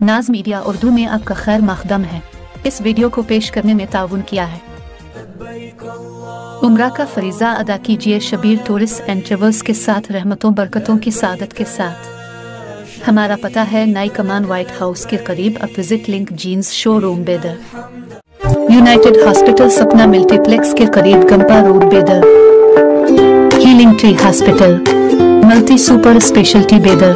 नाज मीडिया उर्दू में आपका खैर मकदम है। इस वीडियो को पेश करने में ताउन किया है। उम्रा का फरीज़ा अदा कीजिए शबीर टूरिस्ट एंड ट्रेवल्स के साथ, रहमतों बरकतों की सादत के साथ। हमारा पता है नई कमान व्हाइट हाउस के करीब। अब विजिट लिंक जीन्स शोरूम बेदर, यूनाइटेड हॉस्पिटल सपना मल्टीप्लेक्स के करीब गंपा रोड बेदर, healing tree hospital multi super speciality बेदर,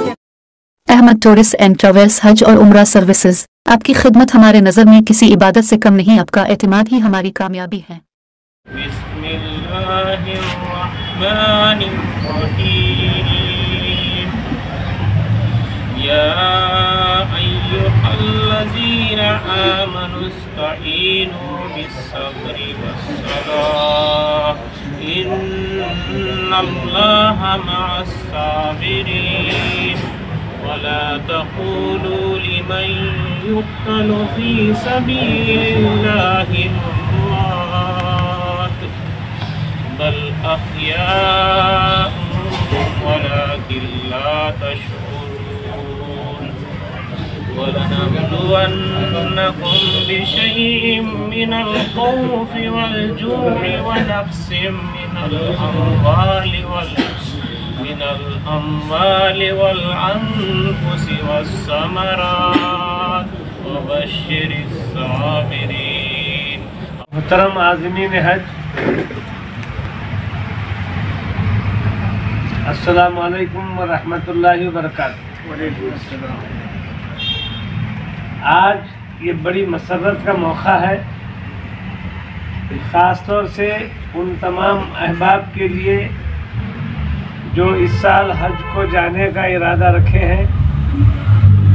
अहमद टूरिस्ट एंड ट्रेवल्स हज और उम्रा सर्विसेज। आपकी खिदमत हमारे नज़र में किसी इबादत से कम नहीं, आपका एतमाद ही हमारी कामयाबी है। या अय्युहल्लज़ीना आमनुस्तईनु बिस्सब्रि वस्सलाह इन्नल्लाहा मअस्साबिरीन वला तक़ूलू लिमन युक़्तलु फ़ी सबीलिल्लाहि अम्वात बल अह्याउन वलाकिन ला तशऊरून वलनब्लुवन्नकुम बिशैइन मिनल खौफ़ि वल जू'i व नक़्सिम मिनल अम्वालि वल अन्फुसि वस्समरात वबश्शिरिस साबिरीन। मुहतरम आज़मीन हज, अस्सलामु अलैकुम व रहमतुल्लाहि व बरकातुहू। आज ये बड़ी मसरत का मौका है, ख़ास तौर से उन तमाम अहबाब के लिए जो इस साल हज को जाने का इरादा रखे हैं।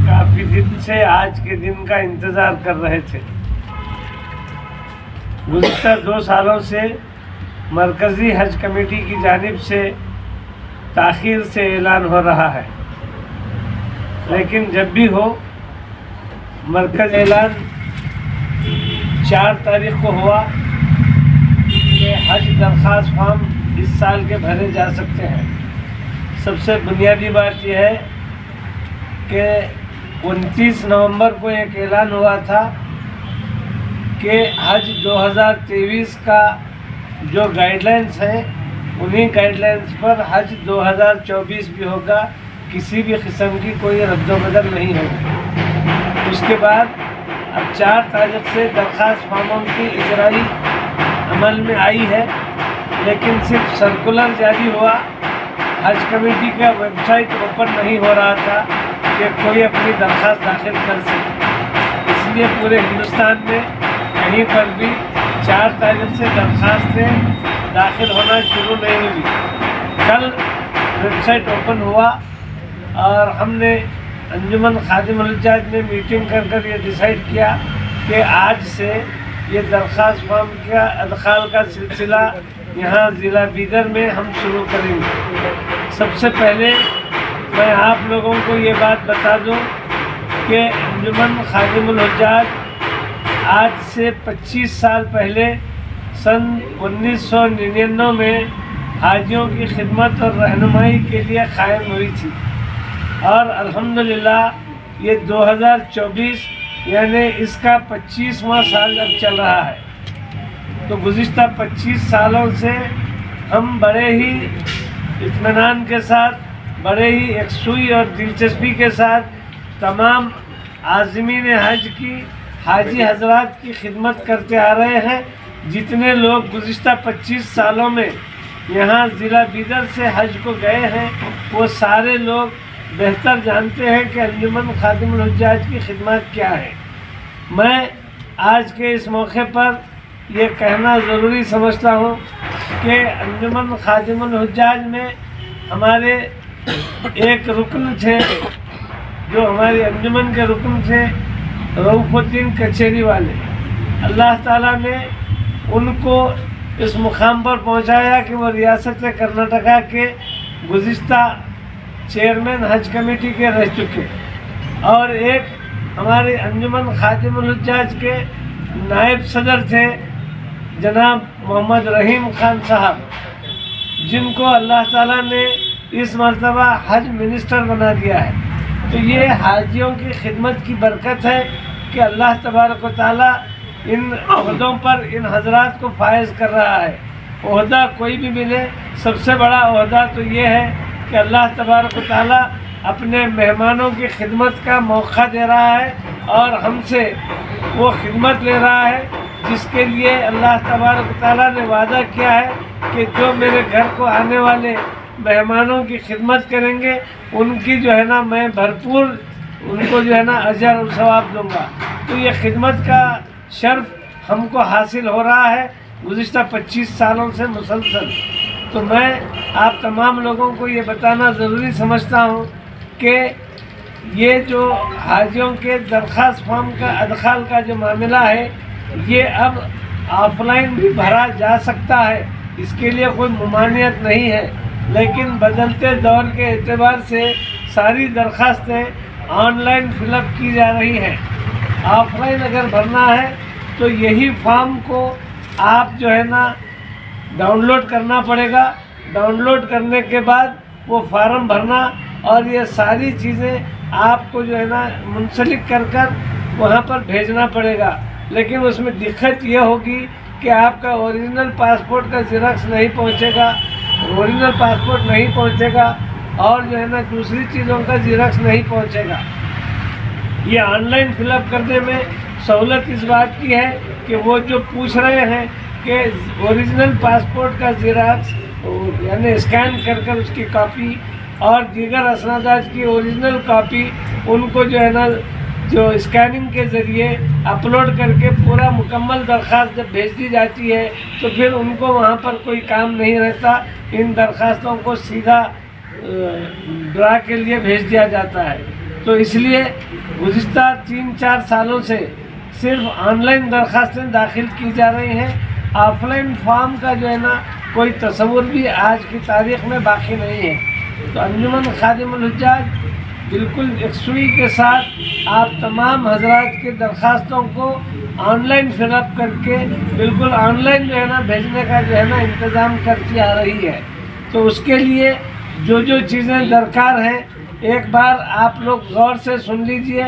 काफ़ी दिन से आज के दिन का इंतज़ार कर रहे थे। गुज़िश्ता 2 सालों से मरकज़ी हज कमेटी की जानिब से ताख़ीर से ऐलान हो रहा है, लेकिन जब भी हो मरकज़ ऐलान 4 तारीख़ को हुआ कि हज दरख्वास्त फॉर्म इस साल के भरे जा सकते हैं। सबसे बुनियादी बात यह है कि 29 नवंबर को एक ऐलान हुआ था कि हज 2023 का जो गाइडलाइंस है उन्हीं गाइडलाइंस पर हज 2024 भी होगा, किसी भी किस्म की कोई रद्द-ओ-बदल नहीं होगी। उसके बाद अब 4 तारीख से दरख्वास्त फॉर्मों की इजराई अमल में आई है, लेकिन सिर्फ सर्कुलर जारी हुआ। हज कमेटी का वेबसाइट ओपन नहीं हो रहा था कि कोई अपनी दरख्वास्त दाखिल कर सके, इसलिए पूरे हिंदुस्तान में कहीं पर भी 4 तारीख से दरख्वास्तें दाखिल होना शुरू नहीं हुई। कल वेबसाइट ओपन हुआ और हमने अंजुमन खादिमुल हुज्जाज में मीटिंग कर ये डिसाइड किया कि आज से ये दरख्वास्त फॉर्म का अदखाल का सिलसिला यहाँ ज़िला बीदर में हम शुरू करेंगे। सबसे पहले मैं आप लोगों को ये बात बता दूं कि अंजुमन खादिमुल हुज्जाज आज से 25 साल पहले सन 1999 में हाजियों की खिदमत और रहनुमाई के लिए कायम हुई थी, और अल्हम्दुलिल्लाह ये 2024 यानी इसका 25वां साल अब चल रहा है। तो गुज़िश्ता 25 सालों से हम बड़े ही इत्मीनान के साथ, बड़े ही यकसुई और दिलचस्पी के साथ तमाम आज़मीन हज की, हाजी हजरात की खिदमत करते आ रहे हैं। जितने लोग गुज़िश्ता 25 सालों में यहाँ ज़िला बीदर से हज को गए हैं, वो सारे लोग बेहतर जानते हैं कि अंजुमन खादिमुल हुज्जाज की खिदमत क्या है। मैं आज के इस मौके पर ये कहना ज़रूरी समझता हूँ कि अंजुमन खादिमुल हुज्जाज में हमारे एक रुकन थे, जो हमारी अंजुमन के रुकन थे, रऊफ़ुद्दीन कचेरी वाले। अल्लाह ताला ने उनको इस मुकाम पर पहुँचाया कि वो रियासत कर्नाटका के गुज़िश्ता चेयरमैन हज कमेटी के रह चुके, और एक हमारे अंजुमन खादिमुल हुज्जाज के नायब सदर थे जनाब मोहम्मद रहीम खान साहब, जिनको अल्लाह ताला ने इस मरतबा हज मिनिस्टर बना दिया है। तो ये हाजियों की खिदमत की बरकत है कि अल्लाह तबारक व तआला इन ओहदों पर इन हजरात को फायज कर रहा है। ओहदा कोई भी मिले, सबसे बड़ा ओहदा तो ये है कि अल्लाह तबारक व तआला अपने मेहमानों की खिदमत का मौका दे रहा है और हमसे वो खिदमत ले रहा है जिसके लिए अल्लाह तबारक व तआला ने वादा किया है कि जो मेरे घर को आने वाले मेहमानों की खिदमत करेंगे उनकी जो है ना मैं भरपूर उनको जो है ना अजर और सवाब दूँगा। तो ये खिदमत का शर्फ हमको हासिल हो रहा है गुज़िश्ता 25 सालों से मुसलसल। तो मैं आप तमाम लोगों को ये बताना ज़रूरी समझता हूँ कि ये जो हाजियों के दरख्वास्त फॉर्म का अदखाल का जो मामला है ये अब ऑफलाइन भी भरा जा सकता है, इसके लिए कोई ममानियत नहीं है। लेकिन बदलते दौर के एतबार से सारी दरख्वास्तें ऑनलाइन फिलअप की जा रही हैं। ऑफलाइन अगर भरना है तो यही फॉर्म को आप जो है ना डाउनलोड करना पड़ेगा। डाउनलोड करने के बाद वो फार्म भरना और ये सारी चीज़ें आपको जो है ना मुंसलिक कर कर वहाँ पर भेजना पड़ेगा। लेकिन उसमें दिक्कत ये होगी कि आपका ओरिजिनल पासपोर्ट का ज़ेरॉक्स नहीं पहुँचेगा, ओरिजिनल पासपोर्ट नहीं पहुँचेगा और जो है ना दूसरी चीज़ों का ज़ेरॉक्स नहीं पहुँचेगा। ये ऑनलाइन फिलअप करने में सहूलत इस बात की है कि वो जो पूछ रहे हैं कि ओरिजिनल पासपोर्ट का ज़ेरॉक्स यानी स्कैन कर कर उसकी कॉपी और दीगर असनादात की ओरिजिनल कॉपी उनको जो है ना जो स्कैनिंग के ज़रिए अपलोड करके पूरा मुकम्मल दरख्वास्त जब भेज दी जाती है तो फिर उनको वहाँ पर कोई काम नहीं रहता। इन दरख्वास्तों को सीधा ड्रा के लिए भेज दिया जाता है। तो इसलिए गुज़िश्ता 3-4 सालों से सिर्फ ऑनलाइन दरख्वास्तें दाखिल की जा रही हैं। ऑफलाइन फॉर्म का जो है ना कोई तस्वुर भी आज की तारीख़ में बाकी नहीं है। तो अंजुमन खादिमुल हुज्जाज बिल्कुल यकसुई के साथ आप तमाम हजरात के दरख्वास्तों को ऑनलाइन फिलअप करके बिल्कुल ऑनलाइन जो है ना भेजने का जो है ना इंतज़ाम करती आ रही है। तो उसके लिए जो जो चीज़ें दरकार हैं एक बार आप लोग गौर से सुन लीजिए।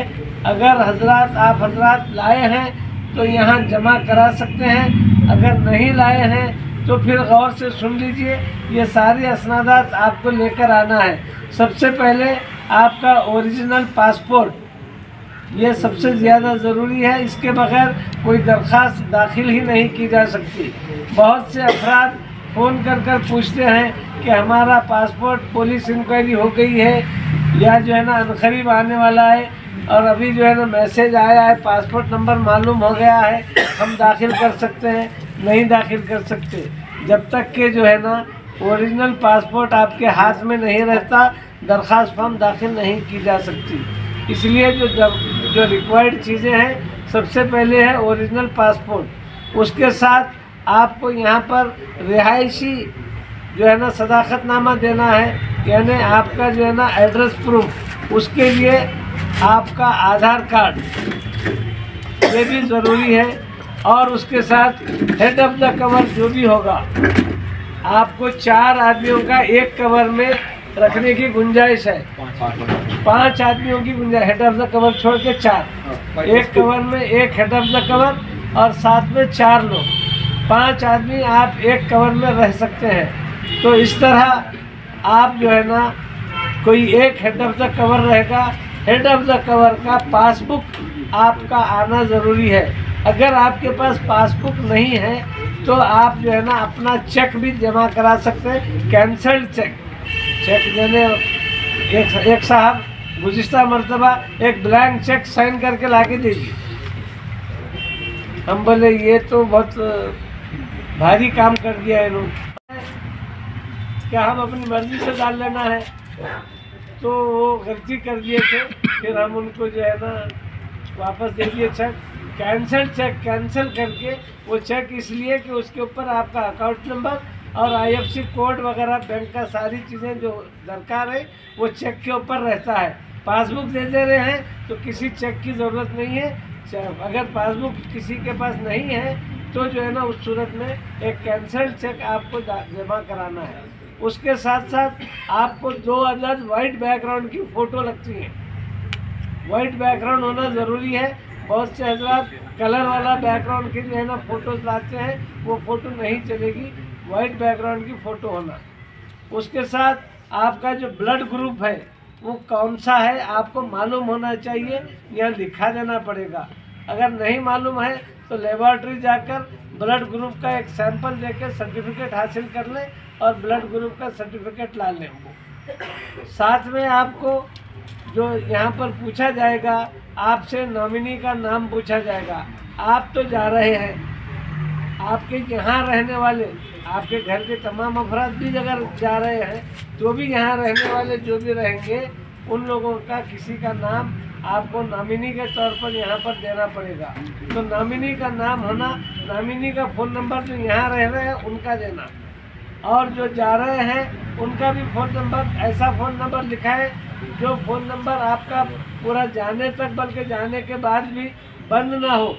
अगर आप हजरात लाए हैं तो यहाँ जमा करा सकते हैं, अगर नहीं लाए हैं तो फिर गौर से सुन लीजिए। ये सारी असनादात आपको लेकर आना है। सबसे पहले आपका ओरिजिनल पासपोर्ट, ये सबसे ज़्यादा ज़रूरी है। इसके बगैर कोई दरख्वास्त दाखिल ही नहीं की जा सकती। बहुत से अफराद फ़ोन कर कर पूछते हैं कि हमारा पासपोर्ट पुलिस इंक्वायरी हो गई है या जो है ना अनकरीब आने वाला है और अभी जो है ना मैसेज आया है, पासपोर्ट नंबर मालूम हो गया है, हम दाखिल कर सकते हैं। नहीं दाखिल कर सकते जब तक के जो है ना ओरिजिनल पासपोर्ट आपके हाथ में नहीं रहता, दरख्वास्त फॉर्म दाखिल नहीं की जा सकती। इसलिए जो रिक्वायर्ड चीज़ें हैं सबसे पहले है ओरिजिनल पासपोर्ट। उसके साथ आपको यहाँ पर रिहायशी जो है ना सदाकतनामा देना है, यानी आपका जो है ना एड्रेस प्रूफ। उसके लिए आपका आधार कार्ड ये भी ज़रूरी है और उसके साथ हेड ऑफ़ द कवर जो भी होगा आपको 4 आदमियों का एक कवर में रखने की गुंजाइश है। 5 आदमियों की गुंजाइश, हेड ऑफ़ द कवर छोड़ के 4, एक कवर में एक हेड ऑफ़ द कवर और साथ में 4 लोग, 5 आदमी आप एक कवर में रह सकते हैं। तो इस तरह आप जो है ना कोई एक हेड ऑफ़ द कवर रहेगा। हेड ऑफ़ द कवर का पासबुक आपका आना ज़रूरी है। अगर आपके पास पासबुक नहीं है तो आप जो है ना अपना चेक भी जमा करा सकते हैं, कैंसल्ड चेक देने। एक साहब गुज़िश्ता मरतबा एक ब्लैंक चेक साइन करके ला के दीजिए। हम बोले ये तो बहुत भारी काम कर दिया इन्होंने, क्या हम अपनी मर्ज़ी से डाल लेना है? तो वो गलती कर दिए थे, फिर हम उनको जो है ना वापस दे दिए चेक। चेक कैंसिल करके वो चेक इसलिए कि उसके ऊपर आपका अकाउंट नंबर और IFSC कोड वगैरह बैंक का सारी चीज़ें जो दरकार है वो चेक के ऊपर रहता है। पासबुक दे रहे हैं तो किसी चेक की ज़रूरत नहीं है। अगर पासबुक किसी के पास नहीं है तो जो है ना उस सूरत में एक कैंसल्ड चेक आपको जमा कराना है। उसके साथ साथ आपको 2 अदद वाइट बैकग्राउंड की फ़ोटो लगती हैं। वाइट बैकग्राउंड होना ज़रूरी है। बहुत से हजरात कलर वाला बैकग्राउंड के जो है ना फ़ोटोज़ लाते हैं, वो फ़ोटो नहीं चलेगी, वाइट बैकग्राउंड की फ़ोटो होना। उसके साथ आपका जो ब्लड ग्रुप है वो कौन सा है आपको मालूम होना चाहिए, यहाँ लिखा देना पड़ेगा। अगर नहीं मालूम है तो लेबॉर्ट्री जाकर ब्लड ग्रुप का एक सैंपल देकर सर्टिफिकेट हासिल कर लें और ब्लड ग्रुप का सर्टिफिकेट ला लें। साथ में आपको जो यहाँ पर पूछा जाएगा, आपसे नॉमिनी का नाम पूछा जाएगा। आप तो जा रहे हैं, आपके यहाँ रहने वाले, आपके घर के तमाम अफराद भी अगर जा रहे हैं तो भी यहाँ रहने वाले जो भी रहेंगे उन लोगों का किसी का नाम आपको नॉमिनी के तौर पर यहाँ पर देना पड़ेगा। तो नॉमिनी का नाम होना, नॉमिनी का फ़ोन नंबर जो यहाँ रह रहे हैं उनका देना, और जो जा रहे हैं उनका भी फ़ोन नंबर, ऐसा फ़ोन नंबर लिखा है जो फ़ोन नंबर आपका पूरा जाने तक बल्कि जाने के बाद भी बंद ना हो।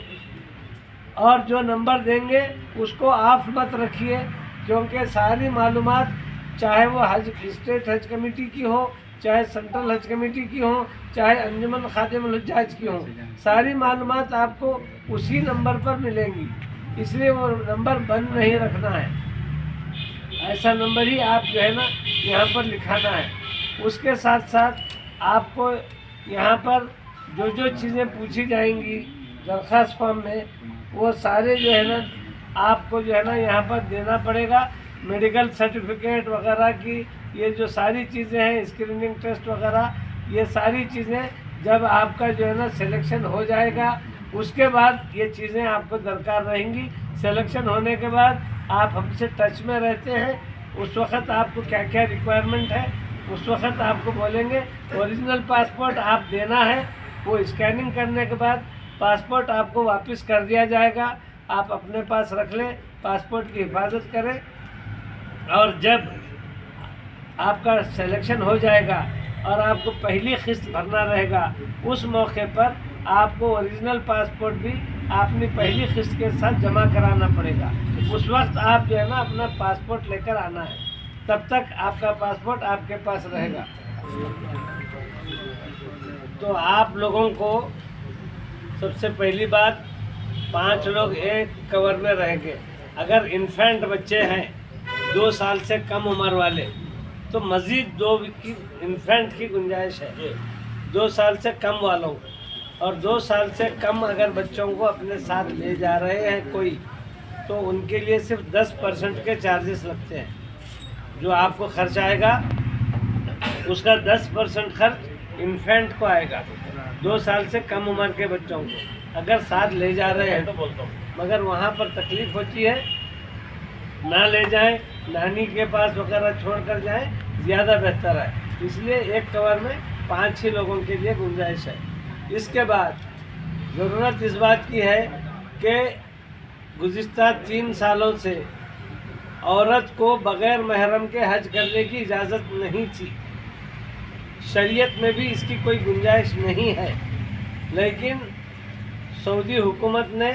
और जो नंबर देंगे उसको ऑफ मत रखिए, क्योंकि सारी मालूमात चाहे वो स्टेट हज कमेटी की हो, चाहे सेंट्रल हज कमेटी की हो, चाहे अंजुमन खादिमुल हुज्जाज की हो, सारी मालूमात आपको उसी नंबर पर मिलेंगी। इसलिए वो नंबर बंद नहीं रखना है, ऐसा नंबर ही आप जो है ना यहाँ पर लिखाना है। उसके साथ साथ आपको यहाँ पर जो चीज़ें पूछी जाएंगी दरख्वास्त फॉर्म में, वो सारे जो है ना आपको जो है ना यहाँ पर देना पड़ेगा। मेडिकल सर्टिफिकेट वगैरह की ये जो सारी चीज़ें हैं, स्क्रीनिंग टेस्ट वगैरह, ये सारी चीज़ें जब आपका जो है ना सिलेक्शन हो जाएगा उसके बाद ये चीज़ें आपको दरकार रहेंगी। सिलेक्शन होने के बाद आप हमसे टच में रहते हैं, उस वक़्त आपको क्या क्या रिक्वायरमेंट है उस वक़्त आपको बोलेंगे। ओरिजिनल पासपोर्ट आप देना है, वो स्कैनिंग करने के बाद पासपोर्ट आपको वापस कर दिया जाएगा। आप अपने पास रख लें, पासपोर्ट की हिफाजत करें, और जब आपका सिलेक्शन हो जाएगा और आपको पहली किस्त भरना रहेगा, उस मौके पर आपको ओरिजिनल पासपोर्ट भी अपनी पहली किस्त के साथ जमा कराना पड़ेगा। उस वक्त आप जो है ना अपना पासपोर्ट लेकर आना है, तब तक आपका पासपोर्ट आपके पास रहेगा। तो आप लोगों को सबसे पहली बात, 5 लोग एक कवर में रहेंगे। अगर इन्फेंट बच्चे हैं 2 साल से कम उम्र वाले, तो मज़ीद 2 की इन्फेंट की गुंजाइश है 2 साल से कम वालों, और 2 साल से कम अगर बच्चों को अपने साथ ले जा रहे हैं कोई, तो उनके लिए सिर्फ 10% के चार्जेस लगते हैं। जो आपको खर्च आएगा उसका 10% खर्च इन्फेंट को आएगा। 2 साल से कम उम्र के बच्चों को अगर साथ ले जा रहे हैं तो बोलता हूँ, मगर वहाँ पर तकलीफ़ होती है, ना ले जाएं, नानी के पास वगैरह छोड़ कर जाएं, ज़्यादा बेहतर है। इसलिए एक कवर में 5 ही लोगों के लिए गुंजाइश है। इसके बाद ज़रूरत इस बात की है कि गुज़िश्ता 3 सालों से औरत को बग़ैर महरम के हज करने की इजाज़त नहीं थी। शरीयत में भी इसकी कोई गुंजाइश नहीं है, लेकिन सऊदी हुकूमत ने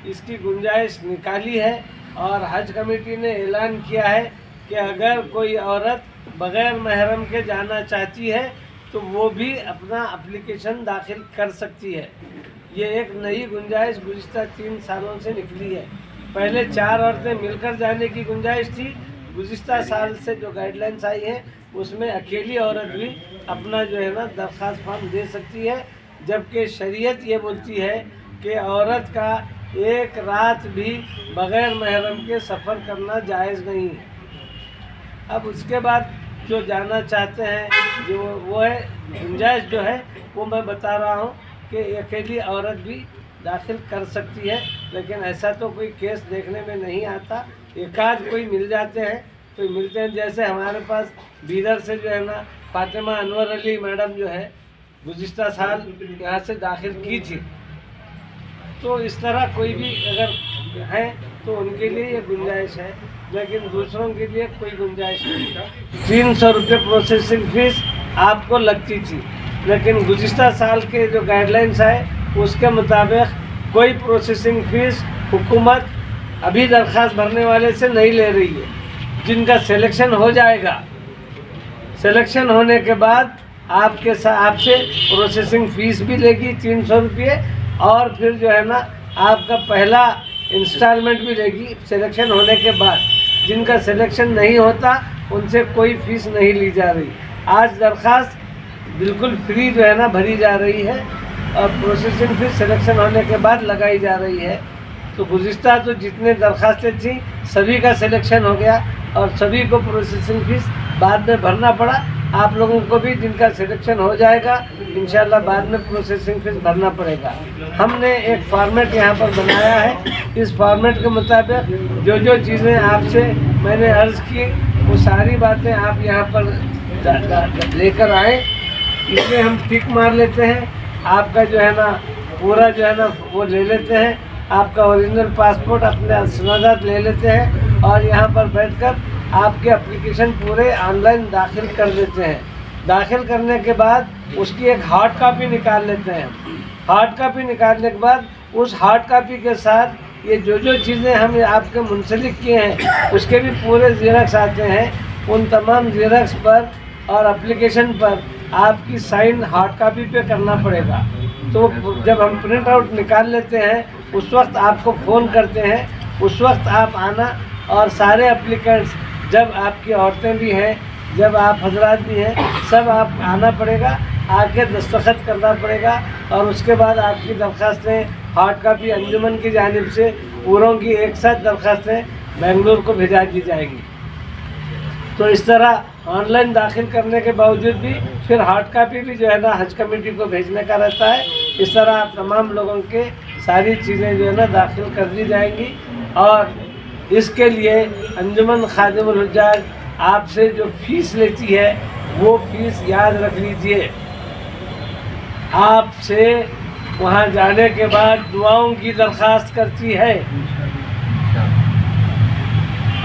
इसकी गुंजाइश निकाली है और हज कमेटी ने ऐलान किया है कि अगर कोई औरत बग़ैर महरम के जाना चाहती है तो वो भी अपना एप्लीकेशन दाखिल कर सकती है। ये एक नई गुंजाइश गुज़िश्ता 3 सालों से निकली है। पहले 4 औरतें मिलकर जाने की गुंजाइश थी। गुज़िश्ता साल से जो गाइडलाइंस आई है उसमें अकेली औरत भी अपना जो है ना दरख्वास्त फॉर्म दे सकती है, जबकि शरीयत ये बोलती है कि औरत का एक रात भी बग़ैर महरम के सफ़र करना जायज़ नहीं है। अब उसके बाद जो जाना चाहते हैं जो वो है गुंजाइश जो है वो मैं बता रहा हूँ कि अकेली औरत भी दाखिल कर सकती है, लेकिन ऐसा तो कोई केस देखने में नहीं आता। एकाध कोई मिल जाते हैं, कोई मिलते हैं, जैसे हमारे पास बीदर से जो है ना फातिमा अनवर अली मैडम जो है गुज़िश्ता साल यहाँ से दाखिल की थी। तो इस तरह कोई भी अगर है तो उनके लिए ये गुंजाइश है, लेकिन दूसरों के लिए कोई गुंजाइश नहीं था। 300 रुपये प्रोसेसिंग फ़ीस आपको लगती थी, लेकिन गुज़िश्ता साल के जो गाइडलाइंस है उसके मुताबिक कोई प्रोसेसिंग फ़ीस हुकूमत अभी दरख्वास्त भरने वाले से नहीं ले रही है। जिनका सिलेक्शन हो जाएगा, सिलेक्शन होने के बाद आपके साथ आपसे प्रोसेसिंग फ़ीस भी लेगी 300 रुपये, और फिर जो है ना आपका पहला इंस्टॉलमेंट भी लेगी सिलेक्शन होने के बाद। जिनका सिलेक्शन नहीं होता उनसे कोई फ़ीस नहीं ली जा रही। आज दरख्वास्त बिल्कुल फ्री जो है ना भरी जा रही है, और प्रोसेसिंग फ़ीस सिलेक्शन होने के बाद लगाई जा रही है। तो गुज़िश्ता तो जितने दरख्वास्तें थी सभी का सिलेक्शन हो गया, और सभी को प्रोसेसिंग फ़ीस बाद में भरना पड़ा। आप लोगों को भी जिनका सिलेक्शन हो जाएगा इंशाल्लाह बाद में प्रोसेसिंग फ़ीस भरना पड़ेगा। हमने एक फॉर्मेट यहाँ पर बनाया है। इस फॉर्मेट के मुताबिक जो जो चीज़ें आपसे मैंने अर्ज़ की वो सारी बातें आप यहाँ पर लेकर आएँ। इसमें हम टिक मार लेते हैं, आपका जो है ना पूरा जो है ना वो ले लेते हैं, आपका ओरिजिनल पासपोर्ट अपने सनदात ले लेते हैं, और यहाँ पर बैठकर आपके एप्लीकेशन पूरे ऑनलाइन दाखिल कर देते हैं। दाखिल करने के बाद उसकी एक हार्ड कापी निकाल लेते हैं। हार्ड कापी निकालने के बाद उस हार्ड कापी के साथ ये जो जो चीज़ें हम आपके मुंसलिक किए हैं उसके भी पूरे ज़ेरॉक्स आते हैं। उन तमाम ज़ेरॉक्स पर और एप्लीकेशन पर आपकी साइन हार्ड कापी पे करना पड़ेगा। तो जब हम प्रिंट आउट निकाल लेते हैं उस वक्त आपको फ़ोन करते हैं, उस वक्त आप आना, और सारे एप्लीकेंट्स, जब आपकी औरतें भी हैं, जब आप हजरात भी हैं, सब आप आना पड़ेगा, आके दस्तखत करना पड़ेगा, और उसके बाद आपकी दरख्वास्तें हार्ड कापी अंजुमन की जानिब से पूरों की एक साथ दरख्वास्तें बेंगलुरु को भिजा दी जाएगी। तो इस तरह ऑनलाइन दाखिल करने के बावजूद भी फिर हार्ड कापी भी जो है ना हज कमेटी को भेजने का रहता है। इस तरह आप तमाम लोगों के सारी चीज़ें जो है ना दाखिल कर दी जाएंगी। और इसके लिए अंजुमन खादिमुल हुज्जाज आपसे जो फ़ीस लेती है वो फ़ीस याद रख लीजिए। आपसे वहाँ जाने के बाद दुआओं की दरख्वास्त करती है।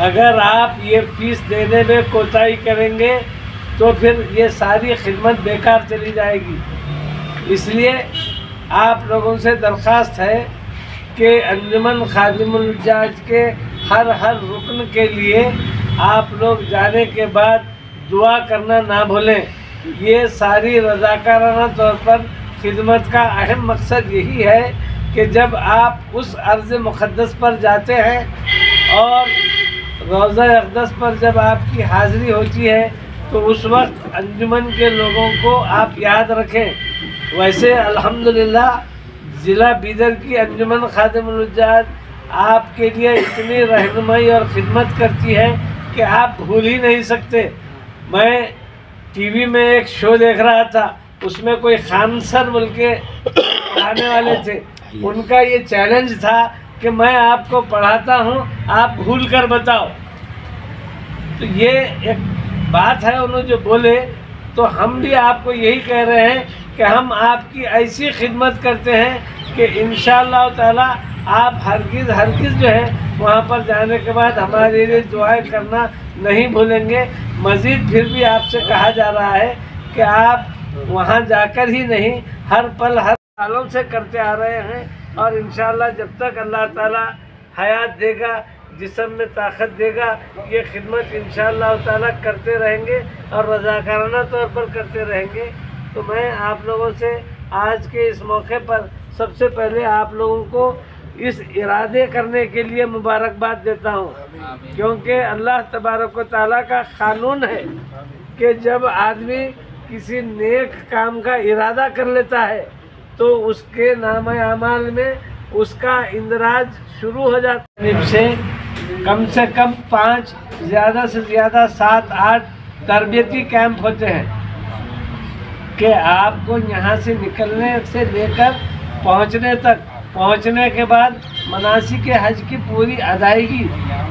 अगर आप ये फ़ीस देने में कोताही करेंगे तो फिर ये सारी खिदमत बेकार चली जाएगी। इसलिए आप लोगों से दरख्वास्त है कि अंजुमन खादिमुल हुज्जाज के हर रुकन के लिए आप लोग जाने के बाद दुआ करना ना भूलें। ये सारी रज़ाकाराना तौर पर खिदमत का अहम मकसद यही है कि जब आप उस अर्ज़ मुक़द्दस पर जाते हैं और रोज़ा अक़दस पर जब आपकी हाज़िरी होती है तो उस वक्त अंजुमन के लोगों को आप याद रखें। वैसे अल्हम्दुलिल्लाह ज़िला बीदर की अंजुमन खादिमुल हुज्जाज आपके लिए इतनी रहनुमाई और ख़िदमत करती है कि आप भूल ही नहीं सकते। मैं टीवी में एक शो देख रहा था, उसमें कोई खान सर बोल के पढ़ाने वाले थे। उनका ये चैलेंज था कि मैं आपको पढ़ाता हूँ, आप भूल कर बताओ। तो ये एक बात है उन्होंने जो बोले, तो हम भी आपको यही कह रहे हैं कि हम आपकी ऐसी खिदमत करते हैं कि इंशाअल्लाह ताला आप हरगिज़ जो है वहाँ पर जाने के बाद हमारे लिए दुआएं करना नहीं भूलेंगे। मज़ीद फिर भी आपसे कहा जा रहा है कि आप वहाँ जाकर ही नहीं, हर पल हर सालों से करते आ रहे हैं, और इंशाअल्लाह जब तक अल्लाह ताला हयात देगा, जिस्म में ताकत देगा, ये खिदमत इंशाअल्लाह ताला करते रहेंगे और रज़ाकाराना तौर पर करते रहेंगे। तो मैं आप लोगों से आज के इस मौके पर सबसे पहले आप लोगों को इस इरादे करने के लिए मुबारकबाद देता हूँ, क्योंकि अल्लाह तबारक व तआला का क़ानून है कि जब आदमी किसी नेक काम का इरादा कर लेता है तो उसके नाम अमाल में उसका इंदराज शुरू हो जाता है। से कम 5, ज़्यादा से ज़्यादा 7-8 तरबियती कैंप होते हैं कि आपको यहाँ से निकलने से लेकर पहुँचने तक, पहुँचने के बाद मनासिक हज की पूरी अदायगी,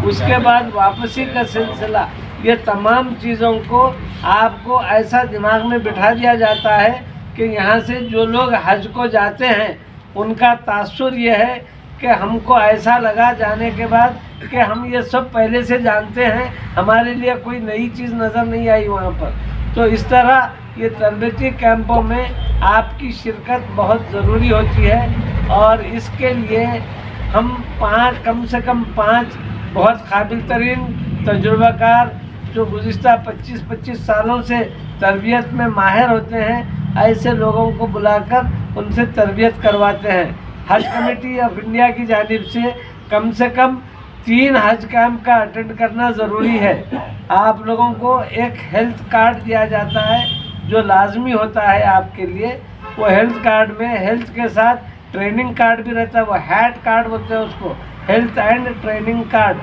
उसके बाद वापसी का सिलसिला, ये तमाम चीज़ों को आपको ऐसा दिमाग में बिठा दिया जाता है कि यहाँ से जो लोग हज को जाते हैं उनका तासुर ये है कि हमको ऐसा लगा जाने के बाद कि हम ये सब पहले से जानते हैं, हमारे लिए कोई नई चीज़ नज़र नहीं आई वहाँ पर। तो इस तरह ये तरबियती कैंपों में आपकी शिरकत बहुत ज़रूरी होती है, और इसके लिए हम कम से कम 5 बहुत काबिल तरीन तजुर्बाकार जो गुज़िस्ता 25-25 सालों से तरबियत में माहिर होते हैं, ऐसे लोगों को बुलाकर उनसे तरबियत करवाते हैं। हज कमेटी ऑफ इंडिया की जानिब से कम 3 हज कैंप का अटेंड करना ज़रूरी है। आप लोगों को एक हेल्थ कार्ड दिया जाता है जो लाजमी होता है आपके लिए। वो हेल्थ कार्ड में हेल्थ के साथ ट्रेनिंग कार्ड भी रहता है, वो हैट कार्ड बोलते हैं उसको, हेल्थ एंड ट्रेनिंग कार्ड।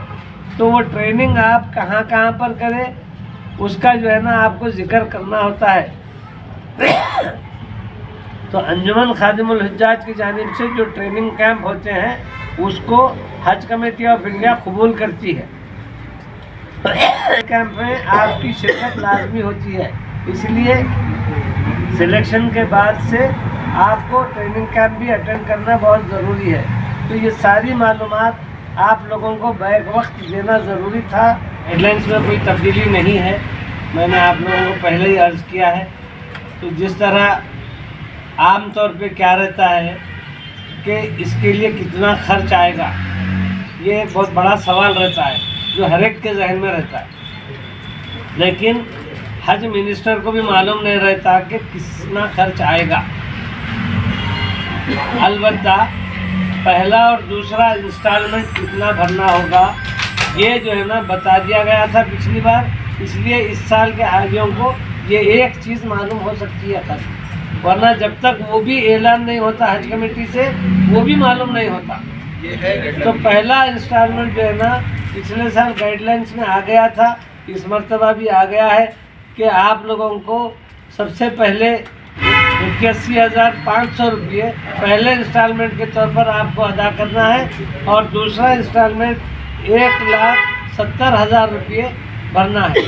तो वो ट्रेनिंग आप कहाँ कहाँ पर करें उसका जो है ना आपको जिक्र करना होता है। तो अंजुमन खादिमुल हुज्जाज की जानिब से जो ट्रेनिंग कैंप होते हैं उसको हज कमेटी ऑफ इंडिया कबूल करती है। कैंप में आपकी शिरकत लाजमी होती है, इसलिए सिलेक्शन के बाद से आपको ट्रेनिंग कैंप भी अटेंड करना बहुत ज़रूरी है। तो ये सारी मालूमात आप लोगों को बैक वक्त देना ज़रूरी था। हेडलाइंस में कोई तब्दीली नहीं है, मैंने आप लोगों को पहले ही अर्ज़ किया है। तो जिस तरह आम तौर पे क्या रहता है कि इसके लिए कितना खर्च आएगा, ये बहुत बड़ा सवाल रहता है जो हर एक के जहन में रहता है, लेकिन हज मिनिस्टर को भी मालूम नहीं रहता कि कितना खर्च आएगा। अलबत्ता पहला और दूसरा इंस्टॉलमेंट कितना भरना होगा ये जो है ना बता दिया गया था पिछली बार, इसलिए इस साल के हाजियों को ये एक चीज़ मालूम हो सकती है खर्च, वरना जब तक वो भी ऐलान नहीं होता हज कमेटी से वो भी मालूम नहीं होता। तो पहला इंस्टॉलमेंट जो है ना पिछले साल गाइडलाइंस में आ गया था, इस मरतबा भी आ गया है कि आप लोगों को सबसे पहले 81,500 रुपये पहले इंस्टॉलमेंट के तौर पर आपको अदा करना है, और दूसरा इंस्टॉलमेंट 1,70,000 रुपये भरना है।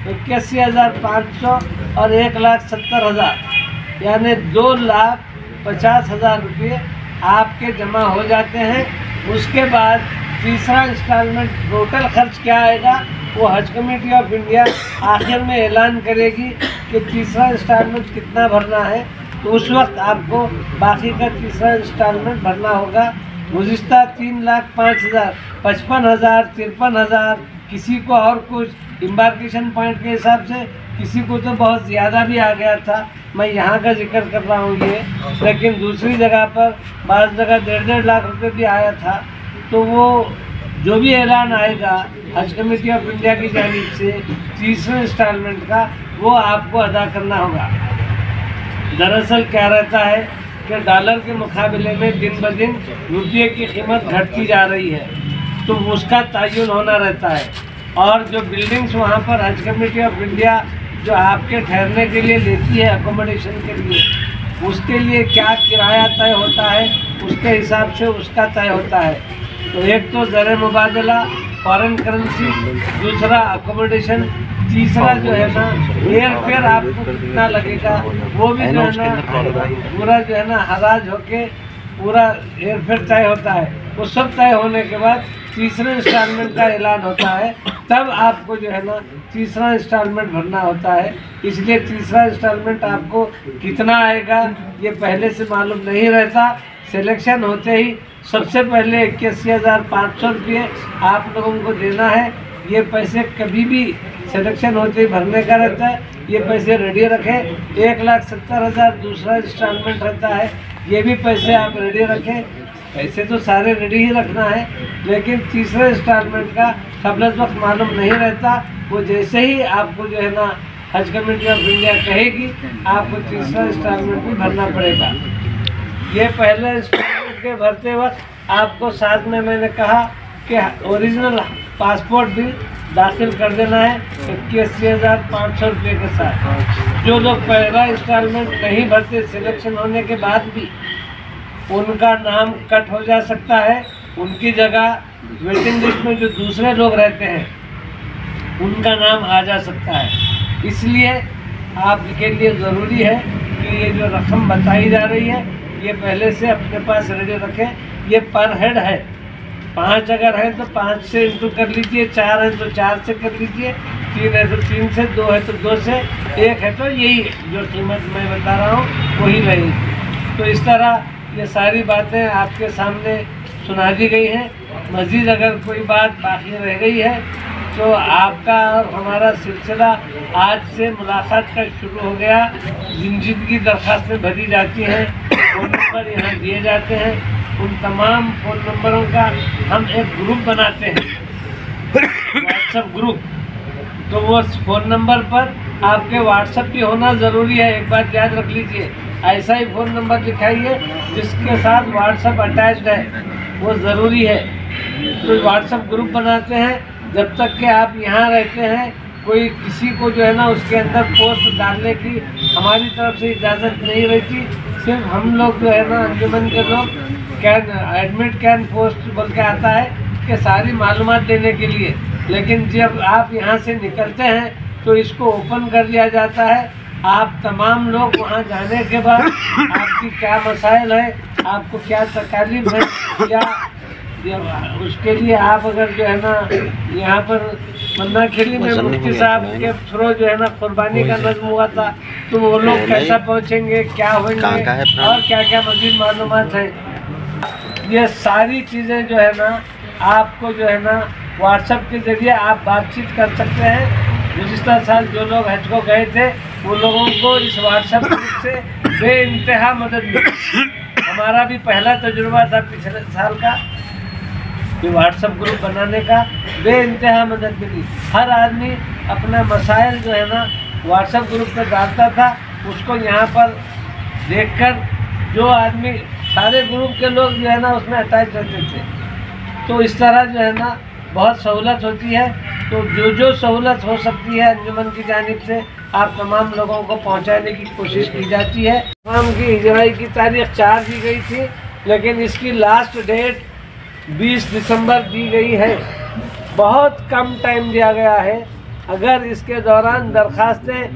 81,500 और 1,70,000 यानी 2,50,000 रुपये आपके जमा हो जाते हैं। उसके बाद तीसरा इंस्टॉलमेंट टोटल खर्च क्या आएगा वो हज कमेटी ऑफ इंडिया आखिर में ऐलान करेगी कि तीसरा इंस्टॉलमेंट कितना भरना है, तो उस वक्त आपको बाकी का तीसरा इंस्टॉलमेंट भरना होगा। गुज़िस्ता 3,05,000, 55,000, 53,000, किसी को और कुछ इम्बार्केशन पॉइंट के हिसाब से, किसी को तो बहुत ज़्यादा भी आ गया था। मैं यहाँ का जिक्र कर रहा हूँ ये, लेकिन दूसरी जगह पर बाज़ जगह 1.5 लाख रुपये भी आया था। तो वो जो भी ऐलान आएगा हज कमेटी ऑफ इंडिया की जानिब से तीसरे इंस्टॉलमेंट का, वो आपको अदा करना होगा। दरअसल क्या रहता है कि डॉलर के मुकाबले में दिन ब दिन रुपये की कीमत घटती जा रही है, तो उसका तयन होना रहता है। और जो बिल्डिंग्स वहाँ पर हज कमेटी ऑफ इंडिया जो आपके ठहरने के लिए लेती है अकोमोडेशन के लिए, उसके लिए क्या किराया तय होता है उसके हिसाब से उसका तय होता है। तो एक तो ज़र मुबादला, फॉरेन करेंसी, दूसरा अकोमोडेशन, तीसरा जो है ना एयर फेयर आपको कितना लगेगा वो भी जो है ना पूरा जो है ना हराज होके पूरा एयर फेयर तय होता है। वो सब तय होने के बाद तीसरे इंस्टॉलमेंट का ऐलान होता है, तब आपको जो है ना तीसरा इंस्टॉलमेंट भरना होता है। इसलिए तीसरा इंस्टॉलमेंट आपको कितना आएगा ये पहले से मालूम नहीं रहता। सिलेक्शन होते ही सबसे पहले 81,500 रुपये आप लोगों को देना है। ये पैसे कभी भी सिलेक्शन होते ही भरने का रहता है, ये पैसे रेडी रखें। 1,70,000 दूसरा इंस्टॉलमेंट रहता है, ये भी पैसे आप रेडी रखें। पैसे तो सारे रेडी ही रखना है, लेकिन तीसरे इंस्टॉलमेंट का क़ब्ल वक्त मालूम नहीं रहता। वो जैसे ही आपको जो है ना हज कमेटी ऑफ इंडिया कहेगी आपको तीसरा इंस्टॉलमेंट भी भरना पड़ेगा। ये पहले इंस्टॉलमेंट के भरते वक्त आपको साथ में मैंने कहा कि ओरिजिनल पासपोर्ट भी दाखिल कर देना है 81,500 रुपये के साथ। जो लोग पहला इंस्टॉलमेंट नहीं भरते सिलेक्शन होने के बाद भी, उनका नाम कट हो जा सकता है, उनकी जगह वेटिंग लिस्ट में जो दूसरे लोग रहते हैं उनका नाम आ जा सकता है। इसलिए आपके लिए ज़रूरी है कि ये जो रकम बताई जा रही है ये पहले से अपने पास रेडी रखें। ये पर हेड है, 5 अगर है तो 5 से इंटू कर लीजिए, 4 है तो 4 से कर लीजिए, 3 है तो 3 से, 2 है तो 2 से, 1 है तो यही जो कीमत मैं बता रहा हूँ वही रहेगी। तो इस तरह ये सारी बातें आपके सामने सुना दी गई हैं। मज़ीद अगर कोई बात बाकी रह गई है तो आपका और हमारा सिलसिला आज से मुलाकात का शुरू हो गया। जिनकी दरखास्तें भरी जाती हैं, फ़ोन नंबर यहाँ दिए जाते हैं, उन तमाम फ़ोन नंबरों का हम एक ग्रुप बनाते हैं, व्हाट्सएप ग्रुप। तो वो फ़ोन नंबर पर आपके व्हाट्सएप भी होना ज़रूरी है। एक बात याद रख लीजिए, ऐसा ही फ़ोन नंबर दिखाइए जिसके साथ व्हाट्सएप अटैच्ड है, वो ज़रूरी है। तो व्हाट्सएप ग्रुप बनाते हैं। जब तक कि आप यहाँ रहते हैं, कोई किसी को जो है ना उसके अंदर पोस्ट डालने की हमारी तरफ से इजाज़त नहीं रहती। सिर्फ हम लोग जो है ना अंजुमन के लोग कैन पोस्ट बोल के आता है कि सारी मालूमात देने के लिए। लेकिन जब आप यहाँ से निकलते हैं तो इसको ओपन कर दिया जाता है। आप तमाम लोग वहाँ जाने के बाद आपकी क्या मसाइल है, आपको क्या तकलीफ है, क्या उसके लिए आप अगर जो है ना यहाँ पर मन्ना खेली में मुफ्ती साहब के थ्रू जो है ना कुर्बानी का नज़्म हुआ था, तो वो लोग कैसा पहुँचेंगे, क्या होंगे और क्या क्या मज़ीद मालूमात है, ये सारी चीज़ें जो है ना आपको जो है ना व्हाट्सएप के ज़रिए आप बातचीत कर सकते हैं। गुज़िश्ता साल जो लोग हज को गए थे वो लोगों को इस व्हाट्सएप ग्रुप से बेइंतहा मदद मिली। हमारा भी पहला तजुर्बा था पिछले साल का, व्हाट्सएप ग्रुप बनाने का, बेइंतहा मदद मिली। हर आदमी अपना मसाइल जो है ना व्हाट्सएप ग्रुप पर डालता था, उसको यहाँ पर देखकर जो आदमी सारे ग्रुप के लोग जो है ना उसमें अटैच रहते थे। तो इस तरह जो है ना बहुत सहूलत होती है। तो जो सहूलत हो सकती है अंजुमन की जानिब से आप तमाम लोगों को पहुँचाने की कोशिश की जाती है। तमाम की इजराई की तारीख 4 दी गई थी, लेकिन इसकी लास्ट डेट 20 दिसंबर दी गई है। बहुत कम टाइम दिया गया है। अगर इसके दौरान दरखास्तें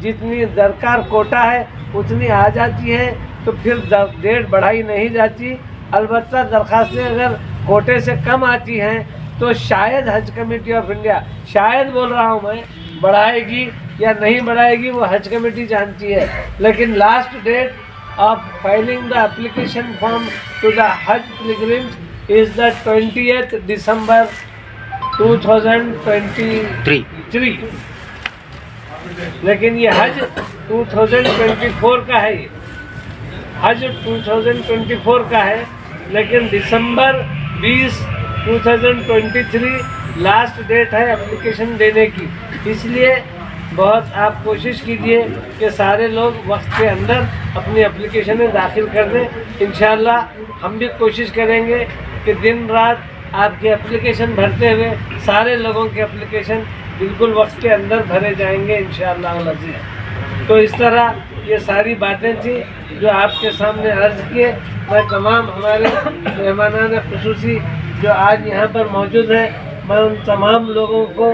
जितनी दरकार कोटा है उतनी आ जाती हैं तो फिर डेट बढ़ाई नहीं जाती। अलबत्ता दरखास्तें अगर कोटे से कम आती हैं तो शायद हज कमेटी ऑफ इंडिया, शायद बोल रहा हूँ मैं, बढ़ाएगी या नहीं बढ़ाएगी वो हज कमेटी जानती है। लेकिन last date of filing the application form to the Haj pilgrims is the 20th December 2023। लेकिन ये हज 2024 का है, ये हज 2024 का है, लेकिन दिसंबर 20 2023 लास्ट डेट है एप्लीकेशन देने की। इसलिए बहुत आप कोशिश कीजिए कि सारे लोग वक्त के अंदर अपनी एप्लीकेशनें दाखिल कर दें। इंशाअल्लाह हम भी कोशिश करेंगे कि दिन रात आपकी एप्लीकेशन भरते हुए सारे लोगों के एप्लीकेशन बिल्कुल वक्त के अंदर भरे जाएंगे इंशाअल्लाह अज़ीज़। तो इस तरह ये सारी बातें थी जो आपके सामने अर्ज़ किए। मैं तमाम हमारे मेहमानान ख़ुसूसी जो आज यहाँ पर मौजूद हैं, मैं उन तमाम लोगों को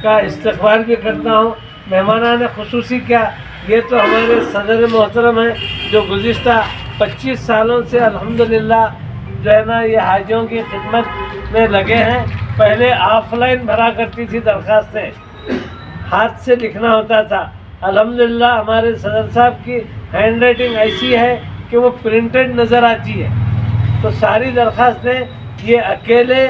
का इस्तक़बाल भी करता हूँ। मेहमानान ख़ुसूसी क्या, ये तो हमारे सदर मोहतरम हैं जो गुज़िश्ता 25 सालों से अल्हम्दुलिल्लाह जो है ना ये हाजियों की खिदमत में लगे हैं। पहले ऑफलाइन भरा करती थी दरखास्तें, हाथ से लिखना होता था। अल्हम्दुलिल्लाह हमारे सदर साहब की हैंड राइटिंग ऐसी है कि वो प्रिंटेड नज़र आती है। तो सारी दरखास्तें ये अकेले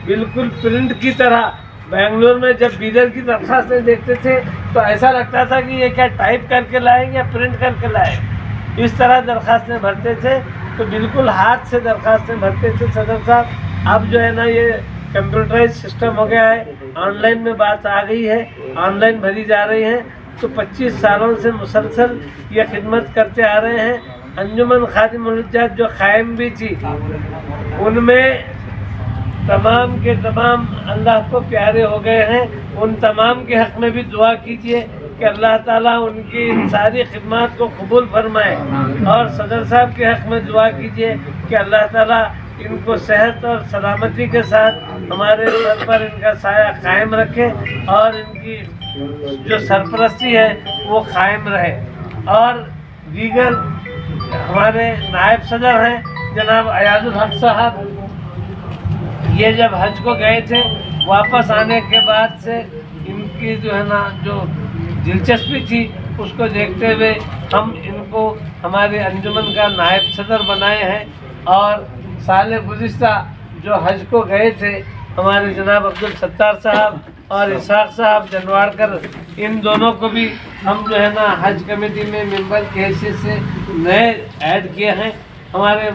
बिल्कुल प्रिंट की तरह, बेंगलुरु में जब बीदर की दरखास्तें देखते थे तो ऐसा लगता था कि ये क्या टाइप करके लाएंगे या प्रिंट करके लाएंगे, इस तरह दरखास्तें भरते थे। तो बिल्कुल हाथ से दरखास्तें भरते थे सदर साहब। अब जो है ना ये कंप्यूटराइज सिस्टम हो गया है, ऑनलाइन में बात आ गई है, ऑनलाइन भरी जा रही है। तो 25 सालों से मुसलसल ये खिदमत करते आ रहे हैं। अंजुमन खादिमुल हुज्जात जो कायम भी थी, उनमें तमाम के तमाम अल्लाह को प्यारे हो गए हैं। उन तमाम के हक़ में भी दुआ कीजिए कि अल्लाह ताला उनकी सारी खिदमत को कबूल फरमाए। और सदर साहब के हक़ में दुआ कीजिए कि अल्लाह ताला इनको सेहत और सलामती के साथ हमारे सर पर इनका साया कायम रखे और इनकी जो सरपरस्ती है वो कायम रहे। और दीगर हमारे नायब सदर हैं जनाब अयाजुल हक साहब, ये जब हज को गए थे वापस आने के बाद से इनकी जो है ना जो दिलचस्पी थी उसको देखते हुए हम इनको हमारे अंजुमन का नायब सदर बनाए हैं। और साल गुज़िश्ता जो हज को गए थे हमारे जनाब अब्दुल सत्तार साहब और इसाक साहब जनवाड़कर, इन दोनों को भी हम जो है ना हज कमेटी में मेंबर की हैसियत से नए ऐड किए हैं। हमारे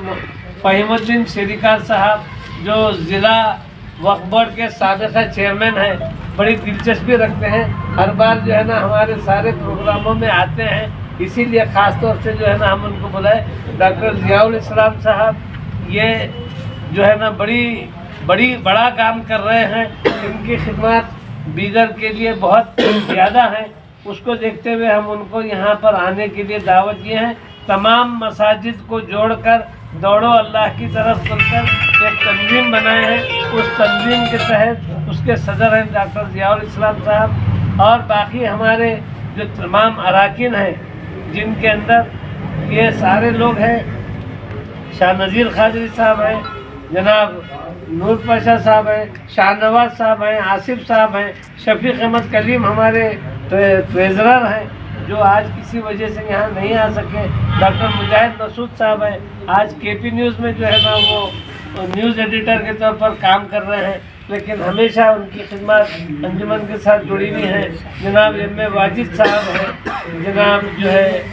फहीमुद्दीन शरीकार साहब जो ज़िला वक्फ बोर्ड के साबिक़ा चेयरमैन हैं, बड़ी दिलचस्पी रखते हैं, हर बार जो है ना हमारे सारे प्रोग्रामों में आते हैं, इसीलिए ख़ास तौर से जो है ना हम उनको बुलाए। डॉक्टर ज़ियाउल इस्लाम साहब ये जो है ना बड़ा काम कर रहे हैं, इनकी खिदमत बीदर के लिए बहुत ज़्यादा है। उसको देखते हुए हम उनको यहाँ पर आने के लिए दावत किए हैं। तमाम मसाजिद को जोड़कर दौड़ो अल्लाह की तरफ चलकर एक तंजीम बनाए हैं। उस तंजीम के तहत उसके सदर हैं डॉक्टर ज़ियाउल इस्लाम साहब, और बाकी हमारे जो तमाम अरकान हैं जिनके अंदर ये सारे लोग हैं, शाह नज़ीर खादरी साहब हैं, जनाब नूर पाशा साहब हैं, शाहनवाज साहब हैं, आसिफ साहब हैं, शफीक अहमद कलीम हमारे ट्रेजरर हैं जो आज किसी वजह से यहाँ नहीं आ सके, डॉक्टर मुजाहिद मसूद साहब हैं, आज केपी न्यूज़ में जो है ना वो न्यूज़ एडिटर के तौर पर काम कर रहे हैं, लेकिन हमेशा उनकी खिदमत अंजुमन के साथ जुड़ी हुई है। जनाब एम ए वाजिद साहब हैं, जनाब जो है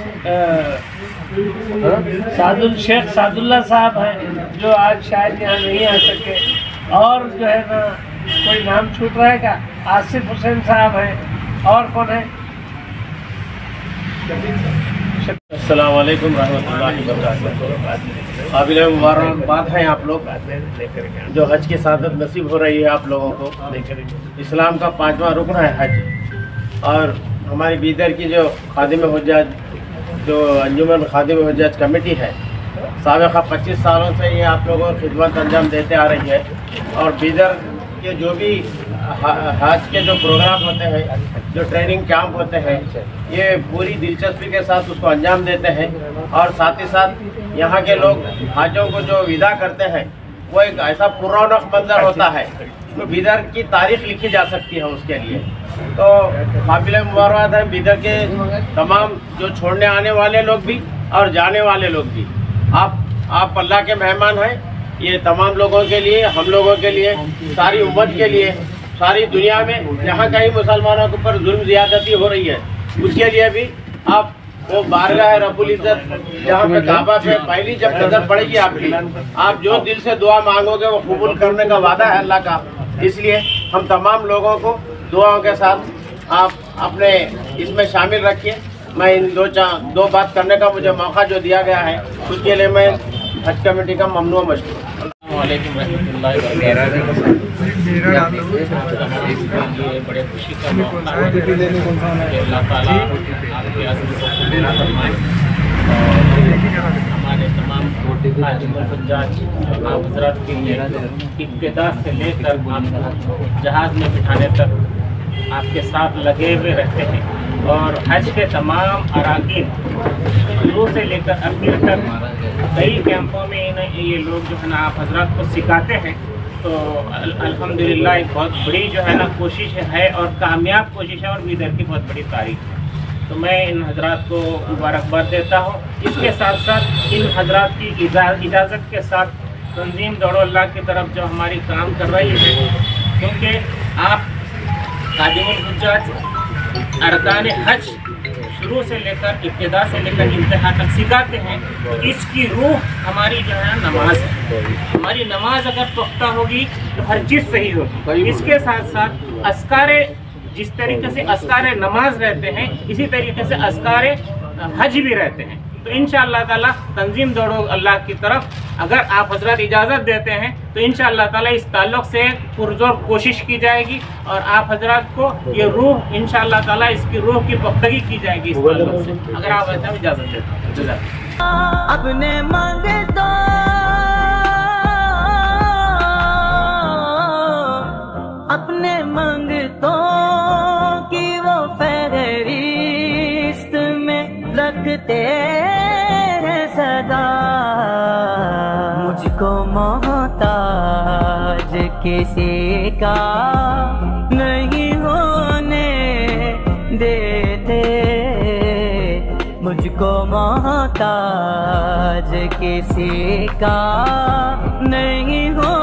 शेख सादुल्ला साहब हैं जो आज शायद यहाँ नहीं आ सके, और जो है ना कोई नाम छूट रहा है क्या, आसिफ हुसैन साहब हैं, और कौन है? अस्सलाम वालेकुम रहमतुल्लाहि व बरकातुहू। काबिल मुबारकबाद हैं आप लोग जो हज की सादत नसीब हो रही है आप लोगों को। इस्लाम का 5वां रुकन है हज, और हमारी बीदर की जो खादिम हुज्जाज जो अंजुमन खादिम हुज्जाज कमेटी है, साबिक़ा 25 सालों से ये आप लोगों को खिदमत अंजाम देते आ रही है, और बीदर के जो भी हज के जो प्रोग्राम होते हैं, जो ट्रेनिंग कैंप होते हैं, ये पूरी दिलचस्पी के साथ उसको अंजाम देते हैं, और साथ ही साथ यहाँ के लोग हाजों को जो विदा करते हैं वो एक ऐसा पुरौनक मंजर होता है तो बीदर की तारीख लिखी जा सकती है उसके लिए। तो काबिल मुबारकबाद है बीदर के तमाम जो छोड़ने आने वाले लोग भी और जाने वाले लोग भी। आप अल्लाह के मेहमान हैं, ये तमाम लोगों के लिए, हम लोगों के लिए, सारी उम्मत के लिए, सारी दुनिया में जहाँ कहीं मुसलमानों के ऊपर जुल्म ज़्यादती हो रही है उसके लिए भी आप वो बारगाह रब्बुल इज़्ज़त जहाँ पे काबा पे पहली जब नज़र पड़ेगी आपकी, आप जो दिल से दुआ मांगोगे वो कबूल करने का वादा है अल्लाह का। इसलिए हम तमाम लोगों को दुआओं के साथ आप अपने इसमें शामिल रखिए। मैं इन दो बात करने का मुझे मौका जो दिया गया है उसके लिए मैं हज कमेटी का ममनू मशकूर। वालेकुम रहमतुल्लाहि व बरकातुहू। ये बड़े खुशी का मौका है कि अल्लाह ताला आपके अज़्म को कबूल फरमाए, और हमारे तमाम हज्जाज आप हज़रात के लिए इब्तिदा से लेकर आपको जहाज़ में बिठाने तक आपके साथ लगे हुए रहते हैं, और हज के तमाम अरकान शुरू से लेकर आखिर तक कई कैंपों में ये लोग जो है ना आप हजरात को सिखाते हैं। तो अल्हम्दुलिल्लाह एक बहुत बड़ी जो है ना कोशिश है, और कामयाब कोशिश है, और बीदर की बहुत बड़ी तारीफ है। तो मैं इन हजरात को मुबारकबाद देता हूँ। इसके साथ साथ इन हजरात की इजाज़त के साथ तंजीम दौड़ो अल्लाह की तरफ जो हमारी काम कर रही है, क्योंकि आप खादिमुल हुज्जाज अरकान हज शुरू से लेकर इब्तिदा से लेकर इंतहा तक सिखाते हैं, तो इसकी रूह हमारी जो है नमाज है। हमारी नमाज अगर पुख्ता होगी तो हर चीज़ सही होगी। इसके साथ साथ अस्कारे, जिस तरीके से अस्कारे नमाज रहते हैं इसी तरीके से अस्कारे हज भी रहते हैं। तो इंशाअल्लाह ताला तंजीम दौड़ो अल्लाह की तरफ अगर आप हजरत इजाज़त देते हैं तो इंशाअल्लाह ताला इस ताल्लुक़ से पुरज़ोर कोशिश की जाएगी, और आप हजरत को ये रूह इंशाअल्लाह ताला इसकी रूह की पुख्तगी की जाएगी इस ताल्लुक़ से, अगर आप ऐसा इजाज़त देते हैं। अपने मांगे तो अपने मंगतों की वो फहरिस्त में रखते हैं सदा, मुझको मोहताज किसी का नहीं होने देते, मुझको मोहताज किसी का नहीं हो